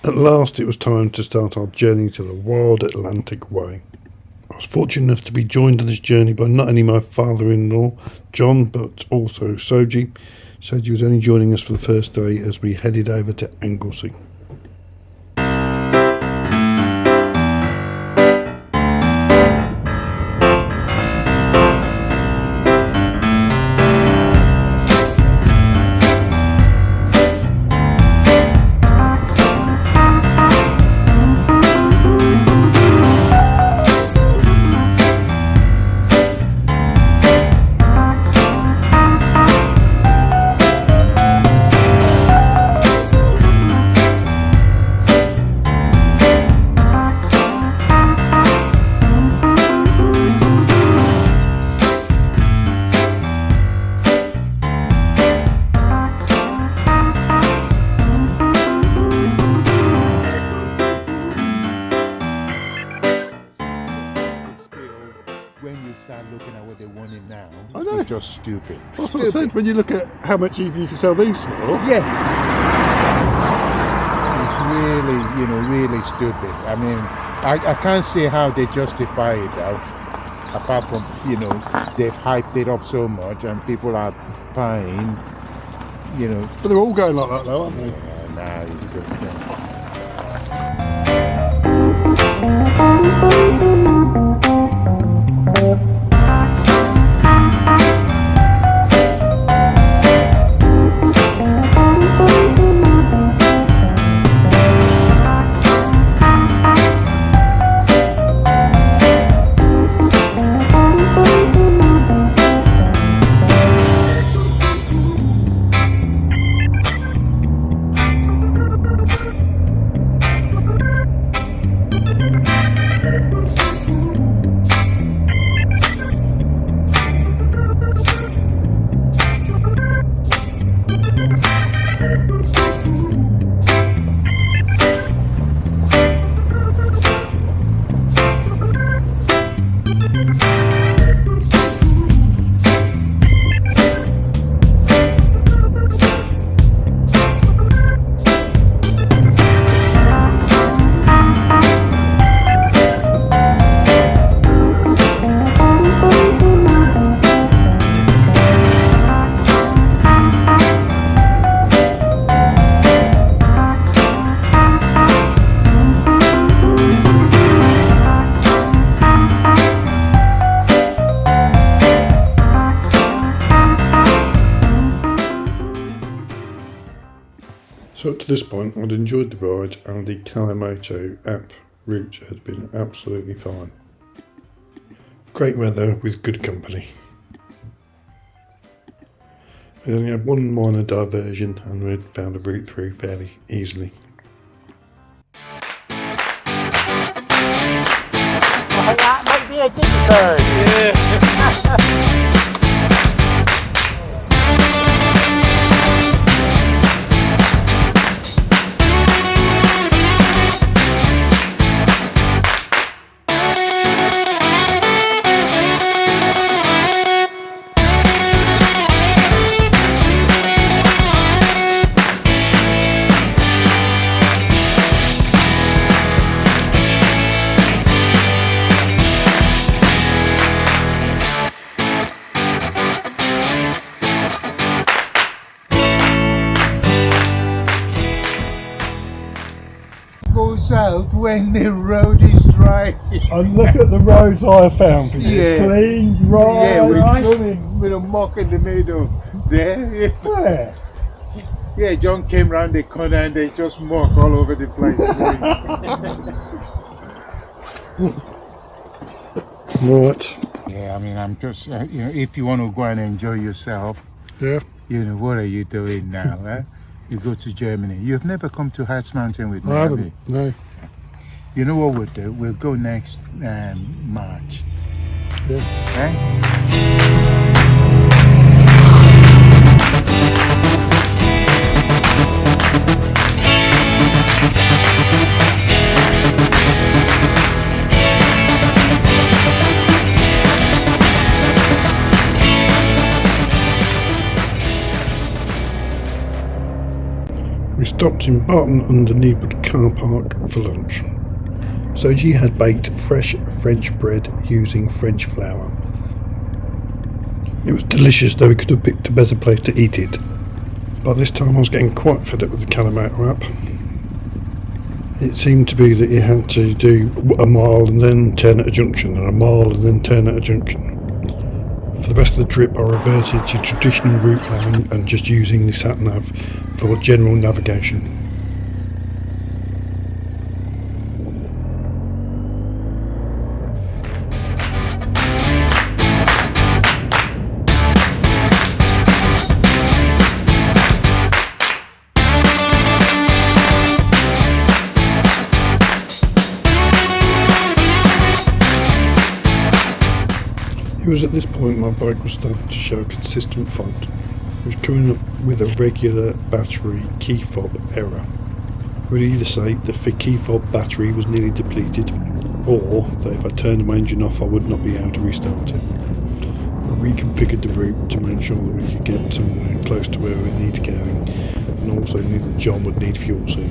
At last it was time to start our journey to the wild Atlantic way. I was fortunate enough to be joined on this journey by not only my father-in-law, John, but also Soji. Soji was only joining us for the first day as we headed over to Anglesey. Just stupid. That's what I said when you look at how much you can sell these for. Yeah. It's really stupid. I mean, I can't see how they justify it though. Apart from, they've hyped it up so much and people are buying, But they're all going like that though, aren't they? Yeah, it's just... So up to this point, I'd enjoyed the ride and the Kalamoto app route had been absolutely fine. Great weather with good company. We only had one minor diversion and we'd found a route through fairly easily. Well, that might be a jiggy bird. Yeah. Out when the road is dry. And look at the roads I found for you. Yeah. Clean, dry. Yeah, with a muck in the middle there. Where? Yeah, John came round the corner and there's just muck all over the place. Right. Yeah, I mean, I'm just, if you want to go and enjoy yourself, Yeah. What are you doing now? Eh? You go to Germany. You've never come to Harz Mountain with me, I have haven't. you? No. You know what we'll do? We'll go next March. Yeah. Okay? We stopped in Barton under Newport car park for lunch. Soji had baked fresh French bread using French flour. It was delicious, though we could have picked a better place to eat it. By this time I was getting quite fed up with the Kalamata app. It seemed to be that you had to do a mile and then turn at a junction, and a mile and then turn at a junction. For the rest of the trip I reverted to traditional route planning and just using the sat-nav for general navigation. It was at this point my bike was starting to show a consistent fault. It was coming up with a regular battery key fob error. It would either say the key fob battery was nearly depleted, or that if I turned the engine off I would not be able to restart it. I reconfigured the route to make sure that we could get somewhere close to where we needed going, and also knew that John would need fuel soon.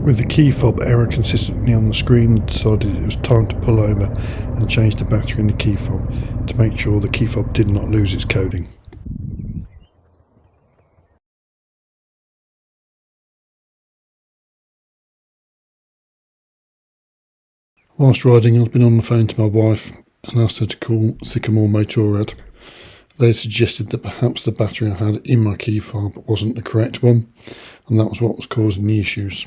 With the key fob error consistently on the screen, I decided it was time to pull over and change the battery in the key fob to make sure the key fob did not lose its coding. Whilst riding, I've been on the phone to my wife and asked her to call Sycamore Motorrad. They suggested that perhaps the battery I had in my key fob wasn't the correct one, and that was what was causing the issues.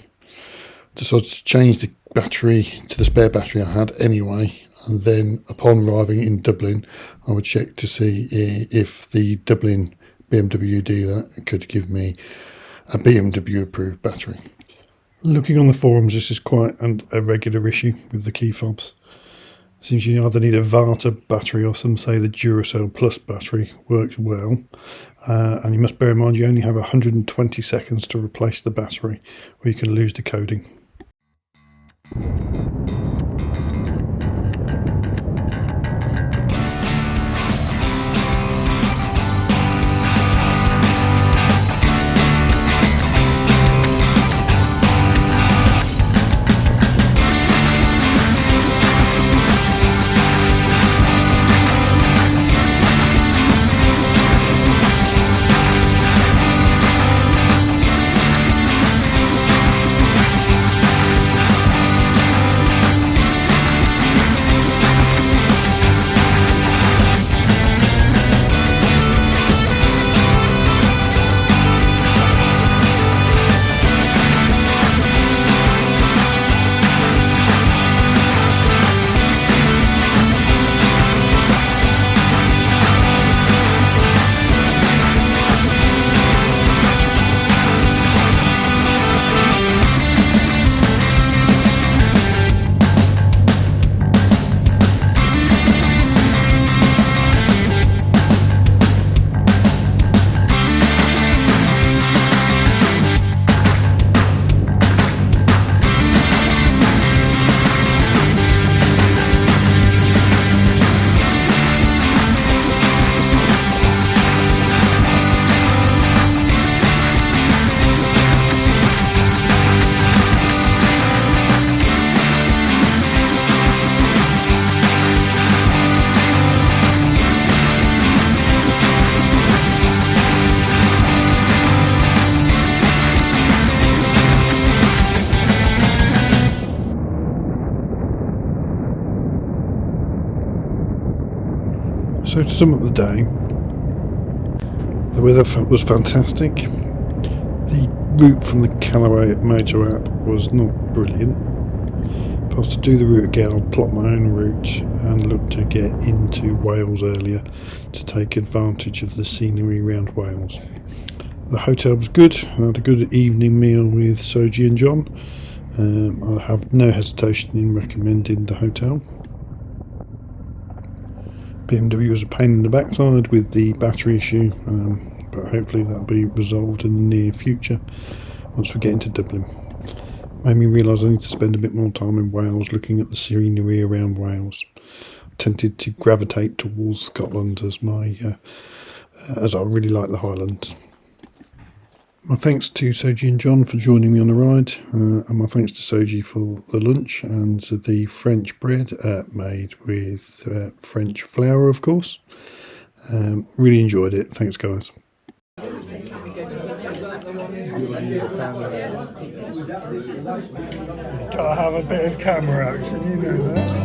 Decided to change the battery to the spare battery I had anyway, and then upon arriving in Dublin I would check to see if the Dublin BMW dealer could give me a BMW approved battery. Looking on the forums, this is quite a regular issue with the key fobs. Seems you either need a Varta battery or some say the Duracell Plus battery works well, and you must bear in mind you only have 120 seconds to replace the battery or you can lose the coding. So to sum up the day, the weather was fantastic. The route from the Callaway Motor app was not brilliant. If I was to do the route again, I'd plot my own route and look to get into Wales earlier to take advantage of the scenery around Wales. The hotel was good. I had a good evening meal with Soji and John. I have no hesitation in recommending the hotel. BMW was a pain in the backside with the battery issue, but hopefully that'll be resolved in the near future once we get into Dublin. Made me realise I need to spend a bit more time in Wales looking at the scenery around Wales. Tempted to gravitate towards Scotland as I really like the Highlands. My thanks to Soji and John for joining me on the ride, and my thanks to Soji for the lunch and the French bread made with French flour, of course. Really enjoyed it. Thanks, guys. Gotta have a bit of camera action, you know that.